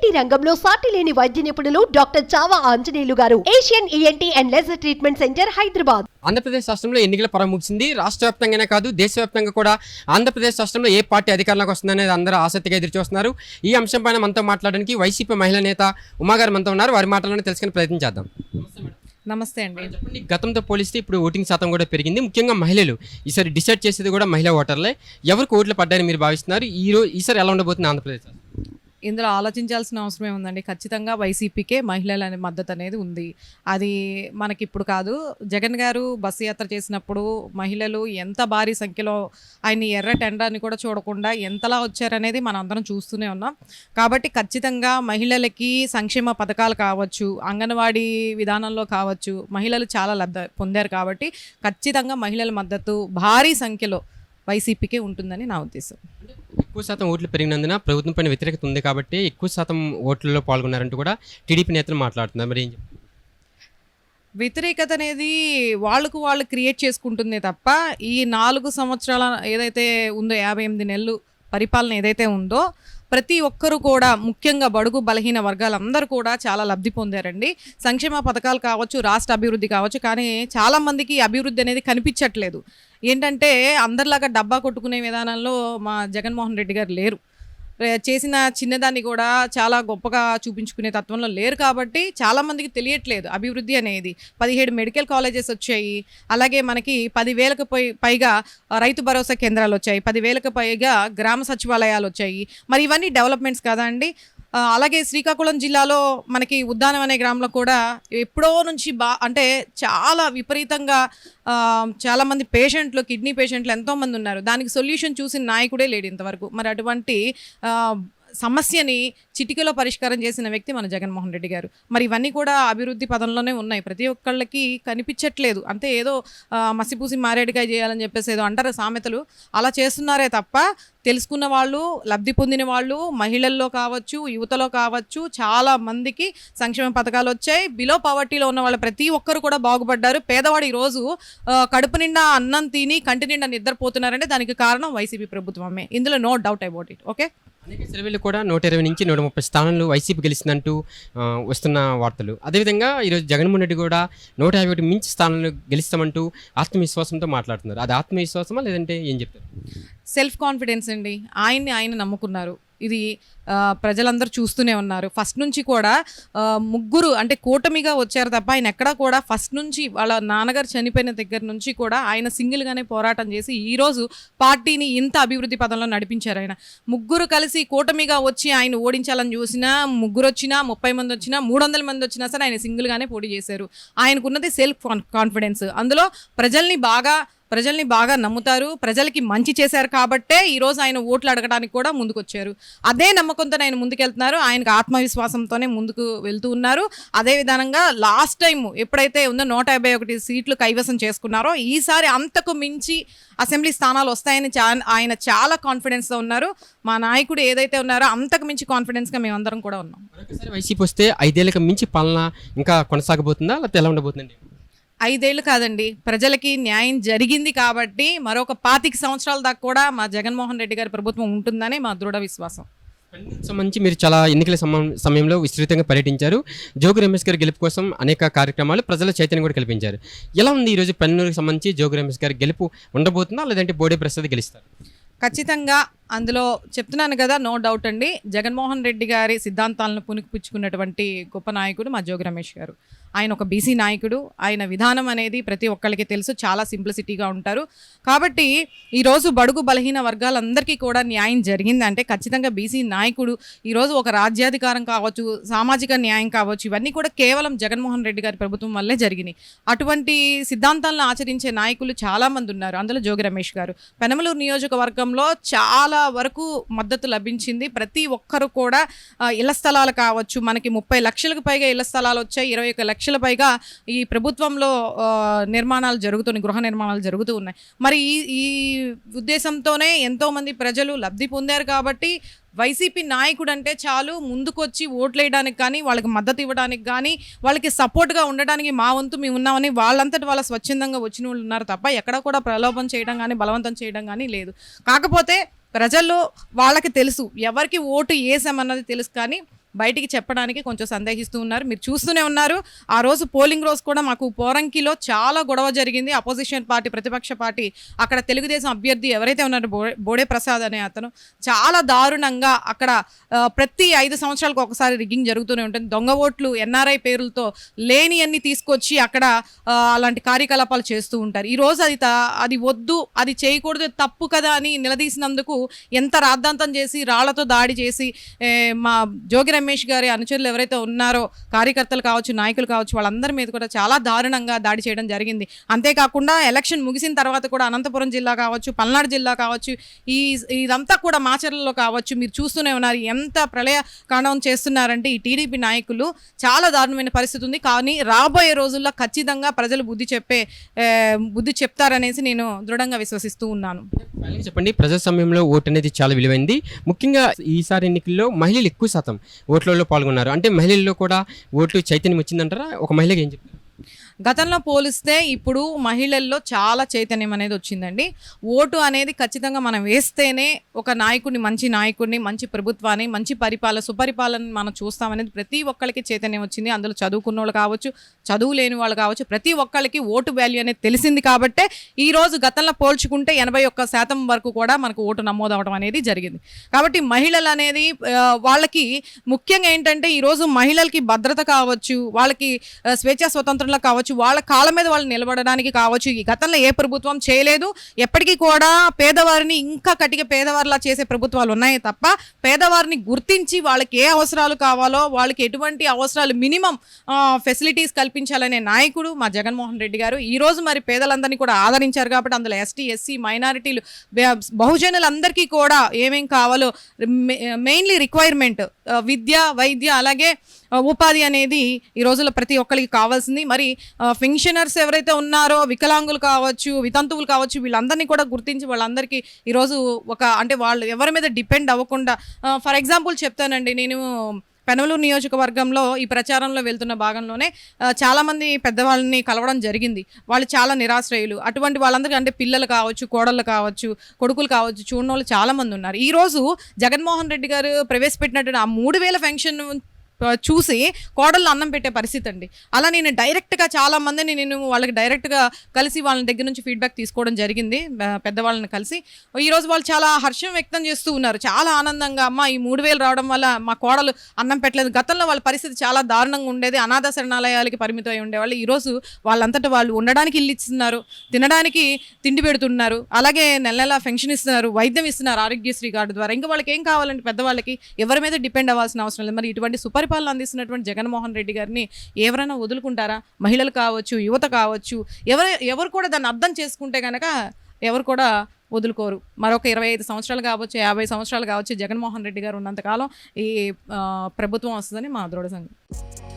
ENT రంగంలో సాటి లేని వైద్య నిపుణులు డాక్టర్ చావా ఆంజనేయులు గారు, Asian ENT and laser treatment centre, Hyderabad. Andhra Pradesh రాష్ట్రంలో ఎన్నికల పర్వం ముగిసింది. రాష్ట్ర వ్యాప్తంగానే కాదు, దేశవ్యాప్తంగా కూడా ఆంధ్రప్రదేశ్ రాష్ట్రంలో ఏ పార్టీ అధికారంలోకి వస్తుందనేది అందరూ ఆసక్తిగా ఎదురుచూస్తున్నారు. ఈ అంశంపైన మనతో మాట్లాడడానికి వైసీపీ మహిళా నేత ఉమాగారు మనతో ఉన్నారు. వారి మాటలను తెలుసుకునే ప్రయత్నం చేద్దాం. నమస్తే అండి. చెప్పండి, గతంతో పోలిస్తే ఇప్పుడు ఓటింగ్ శాతం కూడా పెరిగింది. ముఖ్యంగా మహిళలు ఈసారి డిసైడ్ చేసేది కూడా మహిళా ఓటర్లే. ఎవరికి ఓట్లు పడ్డాయని మీరు భావిస్తున్నారు? ఈసారి ఎలా ఉండబోతుంది ఆంధ్రప్రదేశ్? ఇందులో ఆలోచించాల్సిన అవసరమే ఉందండి. ఖచ్చితంగా వైసీపీకే మహిళల మద్దతు అనేది ఉంది. అది మనకి ఇప్పుడు కాదు, జగన్ గారు బస్సు యాత్ర చేసినప్పుడు మహిళలు ఎంత భారీ సంఖ్యలో ఆయన ఎర్ర టెండర్ని కూడా చూడకుండా ఎంతలా వచ్చారనేది మనం అందరం చూస్తూనే ఉన్నాం. కాబట్టి ఖచ్చితంగా మహిళలకి సంక్షేమ పథకాలు కావచ్చు, అంగన్వాడీ విధానంలో కావచ్చు, మహిళలు చాలా లబ్ధి పొందారు. కాబట్టి ఖచ్చితంగా మహిళల మద్దతు భారీ సంఖ్యలో వైసీపీకే ఉంటుందని నా ఉద్దేశం. ఎక్కువ శాతం ఓట్లు పెరిగినందున ప్రభుత్వం పైన వ్యతిరేకత ఉంది కాబట్టి ఎక్కువ శాతం ఓట్లలో పాల్గొన్నారంటూ కూడా టీడీపీ నేతలు మాట్లాడుతున్నారు. మరి ఏం చెప్తారు? వ్యతిరేకత అనేది వాళ్ళు క్రియేట్ చేసుకుంటుందే తప్ప ఈ 4 సంవత్సరాల ఏదైతే ఉందో 58 నెలలు పరిపాలన ఏదైతే ఉందో ప్రతి ఒక్కరూ కూడా, ముఖ్యంగా బడుగు బలహీన వర్గాలందరూ కూడా చాలా లబ్ధి పొందారండి. సంక్షేమ పథకాలు కావచ్చు, రాష్ట్ర అభివృద్ధి కావచ్చు, కానీ చాలామందికి అభివృద్ధి అనేది కనిపించట్లేదు. ఏంటంటే అందరిలాగా డబ్బా కొట్టుకునే విధానంలో మా జగన్మోహన్ రెడ్డి గారు లేరు. చేసిన చిన్నదాన్ని కూడా చాలా గొప్పగా చూపించుకునే తత్వంలో లేరు. కాబట్టి చాలామందికి తెలియట్లేదు అభివృద్ధి అనేది. 17 మెడికల్ కాలేజెస్ వచ్చాయి. అలాగే మనకి 10,000కు పైగా రైతు భరోసా కేంద్రాలు వచ్చాయి. 10,000కు పైగా గ్రామ సచివాలయాలు వచ్చాయి. మరి ఇవన్నీ డెవలప్మెంట్స్ కదా అండి. అలాగే శ్రీకాకుళం జిల్లాలో మనకి ఉద్దానం అనే గ్రామంలో కూడా ఎప్పుడో నుంచి అంటే చాలా విపరీతంగా చాలామంది పేషెంట్లు, కిడ్నీ పేషెంట్లు ఎంతోమంది ఉన్నారు. దానికి సొల్యూషన్ చూసిన నాయకుడే లేడు ఇంతవరకు. మరి అటువంటి సమస్యని చిటికలో పరిష్కారం చేసిన వ్యక్తి మన జగన్మోహన్ రెడ్డి గారు. మరి ఇవన్నీ కూడా అభివృద్ధి పదంలోనే ఉన్నాయి. ప్రతి ఒక్కళ్ళకి కనిపించట్లేదు. అంతే ఏదో మసిపూసి మారేడుకాయ చేయాలని చెప్పేసి ఏదో అంటారు సామెతలు, అలా చేస్తున్నారే తప్ప తెలుసుకున్న వాళ్ళు, లబ్ధి పొందిన వాళ్ళు మహిళల్లో కావచ్చు, యువతలో కావచ్చు, చాలా మందికి సంక్షేమ పథకాలు వచ్చాయి. బిలో పవర్టీలో ఉన్న వాళ్ళు ప్రతి ఒక్కరు కూడా బాగుపడ్డారు. పేదవాడు ఈరోజు కడుపు నిండా అన్నం తిని కంటి నిండా నిద్రపోతున్నారంటే దానికి కారణం వైసీపీ ప్రభుత్వమే. ఇందులో no doubt about it. Okay, అనేక సర్వేలు కూడా 120 నుంచి 130 స్థానాలు వైసీపీ గెలిచిందంటూ వస్తున్న వార్తలు. అదేవిధంగా ఈరోజు జగన్మోహన్ రెడ్డి కూడా 151 మించి స్థానాలు గెలుస్తామంటూ ఆత్మవిశ్వాసంతో మాట్లాడుతున్నారు. అది ఆత్మవిశ్వాసమా లేదంటే ఏం చెప్తారు? సెల్ఫ్ కాన్ఫిడెన్స్ అండి. ఆయన నమ్ముకున్నారు. ఇది ప్రజలందరూ చూస్తూనే ఉన్నారు. ఫస్ట్ నుంచి కూడా ముగ్గురు అంటే కూటమిగా వచ్చారు తప్ప ఆయన ఎక్కడా కూడా ఫస్ట్ నుంచి వాళ్ళ నాన్నగారు చనిపోయిన దగ్గర నుంచి కూడా ఆయన సింగిల్గానే పోరాటం చేసి ఈరోజు పార్టీని ఇంత అభివృద్ధి పదంలో నడిపించారు. ఆయన ముగ్గురు కలిసి కూటమిగా వచ్చి ఆయన ఓడించాలని చూసినా, ముగ్గురు వచ్చినా, 30 మంది వచ్చినా, 300 మంది వచ్చినా సరే ఆయన సింగిల్గానే పోటీ చేశారు. ఆయనకున్నది సెల్ఫ్ కాన్ఫిడెన్స్. అందులో ప్రజల్ని బాగా నమ్ముతారు. ప్రజలకి మంచి చేశారు కాబట్టే ఈరోజు ఆయన ఓట్లు అడగడానికి కూడా ముందుకొచ్చారు. అదే నమ్మకంతో ఆయన ముందుకెళ్తున్నారు. ఆయనకు ఆత్మవిశ్వాసంతోనే ముందుకు వెళ్తూ ఉన్నారు. అదే విధానంగా లాస్ట్ టైం ఎప్పుడైతే ఉందో 151 సీట్లు కైవసం చేసుకున్నారో ఈసారి అంతకు మించి అసెంబ్లీ స్థానాలు వస్తాయని ఆయన చాలా కాన్ఫిడెన్స్తో ఉన్నారు. మా నాయకుడు ఏదైతే ఉన్నారో అంతకు మించి కాన్ఫిడెన్స్గా మేమందరం కూడా ఉన్నాం. వైసీపీ వస్తే 5 ఏళ్ళకి మించి పాలన ఇంకా కొనసాగబోతుందా లేకపోతే ఎలా ఉండబోతుందండి? 5 ఏళ్ళు కాదండి, ప్రజలకి న్యాయం జరిగింది కాబట్టి మరొక 25 సంవత్సరాల దాకా కూడా మా జగన్మోహన్ రెడ్డి గారి ప్రభుత్వం ఉంటుందని మా దృఢ విశ్వాసం. సంబంధించి మీరు చాలా ఎన్నికల సమయంలో విస్తృతంగా పర్యటించారు. జోగు రమేష్ గారి గెలుపు కోసం అనేక కార్యక్రమాలు, ప్రజల చైతన్యం కూడా కల్పించారు. ఎలా ఉంది ఈరోజు పెన్నూరుకి సంబంధించి జోగు రమేష్ గారి గెలుపు ఉండబోతుందా లేదంటే బోడే ప్రసాద్ గెలుస్తారు? ఖచ్చితంగా అందులో చెప్తున్నాను కదా, నో డౌట్ అండి. జగన్మోహన్ రెడ్డి గారి సిద్ధాంతాలను పుణికిపుచ్చుకున్నటువంటి గొప్ప నాయకుడు మా జోగి రమేష్ గారు. ఆయన ఒక బీసీ నాయకుడు. ఆయన విధానం అనేది ప్రతి ఒక్కరికి తెలుసు, చాలా సింప్లిసిటీగా ఉంటారు. కాబట్టి ఈరోజు బడుగు బలహీన వర్గాలందరికీ కూడా న్యాయం జరిగిందంటే ఖచ్చితంగా బీసీ నాయకుడు ఈరోజు ఒక రాజ్యాధికారం కావచ్చు, సామాజిక న్యాయం కావచ్చు, ఇవన్నీ కూడా కేవలం జగన్మోహన్ రెడ్డి గారి ప్రభుత్వం వల్లే జరిగినాయి. అటువంటి సిద్ధాంతాలను ఆచరించే నాయకులు చాలామంది ఉన్నారు. అందులో జోగి రమేష్ గారు. పెనమలూరు నియోజకవర్గంలో చాలా వరకు మద్దతు లభించింది. ప్రతి ఒక్కరు కూడా ఇళ్ల స్థలాలు కావచ్చు, మనకి 30 లక్షలకు పైగా ఇళ్ల స్థలాలు వచ్చాయి. 21 లక్షల పైగా ఈ ప్రభుత్వంలో గృహ నిర్మాణాలు జరుగుతూ ఉన్నాయి. మరి ఈ ఉద్దేశంతోనే ఎంతోమంది ప్రజలు లబ్ధి పొందారు. కాబట్టి వైసీపీ నాయకుడు అంటే చాలు ముందుకొచ్చి ఓట్లేయడానికి కానీ, వాళ్ళకి మద్దతు ఇవ్వడానికి కానీ, వాళ్ళకి సపోర్ట్గా ఉండడానికి మా వంతు మేము ఉన్నామని వాళ్ళంతటి వాళ్ళ స్వచ్ఛందంగా వచ్చిన వాళ్ళు ఉన్నారు తప్ప ఎక్కడ కూడా ప్రలోభం చేయడం కానీ, బలవంతం చేయడం కానీ లేదు. కాకపోతే ప్రజల్లో వాళ్ళకి తెలుసు ఎవరికి ఓటు వేసామన్నది తెలుసు. కానీ బయటికి చెప్పడానికి కొంచెం సందేహిస్తూ ఉన్నారు. మీరు చూస్తూనే ఉన్నారు. ఆ రోజు పోలింగ్ రోజు కూడా మాకు పోరంకిలో చాలా గొడవ జరిగింది. అపోజిషన్ పార్టీ, ప్రతిపక్ష పార్టీ, అక్కడ తెలుగుదేశం అభ్యర్థి ఎవరైతే ఉన్నారో బోడే ప్రసాద్ అనే అతను చాలా దారుణంగా అక్కడ ప్రతి 5 సంవత్సరాలకు ఒకసారి రిగ్గింగ్ జరుగుతూనే ఉంటుంది. దొంగ ఓట్లు ఎన్ఆర్ఐ పేరులతో లేని అన్ని తీసుకొచ్చి అక్కడ అలాంటి కార్యకలాపాలు చేస్తూ ఉంటారు. ఈరోజు అది వద్దు, అది చేయకూడదు, తప్పు కదా అని నిలదీసినందుకు ఎంత రాద్ధాంతం చేసి రాళ్లతో దాడి చేసి మా జోగి రమేష్ గారి అనుచరులు ఎవరైతే ఉన్నారో కార్యకర్తలు కావచ్చు, నాయకులు కావచ్చు, వాళ్ళందరి మీద కూడా చాలా దారుణంగా దాడి చేయడం జరిగింది. అంతేకాకుండా ఎలక్షన్ ముగిసిన తర్వాత కూడా అనంతపురం జిల్లా కావచ్చు, పల్నాడు జిల్లా కావచ్చు, ఇదంతా కూడా మాచర్లలో కావచ్చు, మీరు చూస్తూనే ఉన్నారు ఎంత ప్రళయ కాండవం చేస్తున్నారంటే ఈ టీడీపీ నాయకులు. చాలా దారుణమైన పరిస్థితి ఉంది. కానీ రాబోయే రోజుల్లో ఖచ్చితంగా ప్రజలు బుద్ధి చెప్తారనేసి నేను దృఢంగా విశ్వసిస్తూ ఉన్నాను. చెప్పండి, ప్రజాస్వామ్యంలో ఓటు అనేది చాలా విలువైంది. ముఖ్యంగా ఈసారి ఎన్నికల్లో మహిళలు ఎక్కువ శాతం ఓట్లలో పాల్గొన్నారు. అంటే మహిళల్లో కూడా ఓట్లు చైతన్యం వచ్చిందంటారా? ఒక మహిళకి ఏం చెప్తారు? గతంలో పోలిస్తే ఇప్పుడు మహిళల్లో చాలా చైతన్యం అనేది వచ్చిందండి. ఓటు అనేది ఖచ్చితంగా మనం వేస్తేనే ఒక నాయకుడిని, మంచి నాయకుడిని, మంచి ప్రభుత్వాన్ని, మంచి సుపరిపాలన మనం చూస్తామనేది ప్రతి ఒక్కరికి చైతన్యం వచ్చింది. అందులో చదువుకున్న వాళ్ళు కావచ్చు, చదువు లేని వాళ్ళు కావచ్చు, ప్రతి ఒక్కరికి ఓటు వాల్యూ అనేది తెలిసింది. కాబట్టే ఈరోజు గతంలో పోల్చుకుంటే 81% వరకు కూడా మనకు ఓటు నమోదవడం అనేది జరిగింది. కాబట్టి మహిళలు అనేది వాళ్ళకి ముఖ్యంగా ఏంటంటే ఈరోజు మహిళలకి భద్రత కావచ్చు, వాళ్ళకి స్వేచ్ఛా స్వతంత్రంలో కావచ్చు, వాళ్ళ కాళ్ళ మీద వాళ్ళు నిలబడడానికి కావచ్చు, ఈ గతంలో ఏ ప్రభుత్వం చేయలేదు. ఎప్పటికీ కూడా పేదవారిని ఇంకా కటిక పేదవారిలా చేసే ప్రభుత్వాలు ఉన్నాయే తప్ప పేదవారిని గుర్తించి వాళ్ళకి ఏ అవసరాలు కావాలో, వాళ్ళకి ఎటువంటి అవసరాలు మినిమం ఫెసిలిటీస్ కల్పించాలనే నాయకుడు మా జగన్మోహన్ రెడ్డి గారు. ఈరోజు మరి పేదలందరినీ కూడా ఆదరించారు. కాబట్టి అందులో ఎస్టీ, ఎస్సీ, మైనారిటీలు, బహుజనులందరికీ కూడా ఏమేం కావాలో మెయిన్లీ రిక్వైర్మెంట్ విద్య, వైద్య, అలాగే ఉపాధి అనేది ఈ రోజుల్లో ప్రతి ఒక్కరికి కావాల్సింది. మరి పెన్షనర్స్ ఎవరైతే ఉన్నారో, వికలాంగులు కావచ్చు, వితంతువులు కావచ్చు, వీళ్ళందరినీ కూడా గుర్తించి వాళ్ళందరికీ ఈరోజు అంటే వాళ్ళు ఎవరి మీద డిపెండ్ అవ్వకుండా, ఫర్ ఎగ్జాంపుల్ చెప్తానండి, నేను పెనమలూరు నియోజకవర్గంలో ఈ ప్రచారంలో వెళ్తున్న భాగంలోనే చాలామంది పెద్దవాళ్ళని కలవడం జరిగింది. వాళ్ళు చాలా నిరాశ్రయులు. అటువంటి వాళ్ళందరికీ అంటే పిల్లలు కావచ్చు, కోడళ్ళు కావచ్చు, కొడుకులు కావచ్చు, చూడని వాళ్ళు చాలామంది ఉన్నారు. ఈరోజు జగన్మోహన్ రెడ్డి గారు ప్రవేశపెట్టినటువంటి ఆ 3000 పెన్షన్ చూసి కోడళ్ళు అన్నం పెట్టే పరిస్థితి అండి. అలా నేను డైరెక్ట్గా చాలా మందిని వాళ్ళకి డైరెక్ట్గా కలిసి వాళ్ళ దగ్గర నుంచి ఫీడ్బ్యాక్ తీసుకోవడం జరిగింది, పెద్దవాళ్ళని కలిసి. ఈరోజు వాళ్ళు చాలా హర్షం వ్యక్తం చేస్తూ ఉన్నారు, చాలా ఆనందంగా. అమ్మ, ఈ 3000 రావడం వల్ల మా కోడలు అన్నం పెట్టలేదు. గతంలో వాళ్ళ పరిస్థితి చాలా దారుణంగా ఉండేది, అనాథ శరణాలయాలకి పరిమితం అయి ఉండేవాళ్ళు. ఈరోజు వాళ్ళంతటా వాళ్ళు ఉండడానికి ఇల్లు ఇస్తున్నారు, తినడానికి తిండి పెడుతున్నారు, అలాగే నెల నెల పెన్షన్ ఇస్తున్నారు, వైద్యం ఇస్తున్నారు ఆరోగ్యశ్రీ కార్డు ద్వారా. ఇంకా వాళ్ళకి ఏం కావాలంటే పెద్దవాళ్ళకి ఎవరి మీద డిపెండ్ అవ్వాల్సిన అవసరం లేదు. మరి ఇటువంటి సుపరిపాలన అందిస్తున్నటువంటి జగన్మోహన్ రెడ్డి గారిని ఎవరైనా వదులుకుంటారా? మహిళలు కావచ్చు, యువత కావచ్చు, ఎవరు కూడా దాన్ని అర్థం చేసుకుంటే కనుక ఎవరు కూడా వదులుకోరు. మరొక 25 సంవత్సరాలు కావచ్చు, 50 సంవత్సరాలు కావచ్చు, జగన్మోహన్ రెడ్డి గారు ఉన్నంతకాలం ఈ ప్రభుత్వం వస్తుందని మా దృఢ సంకల్పం.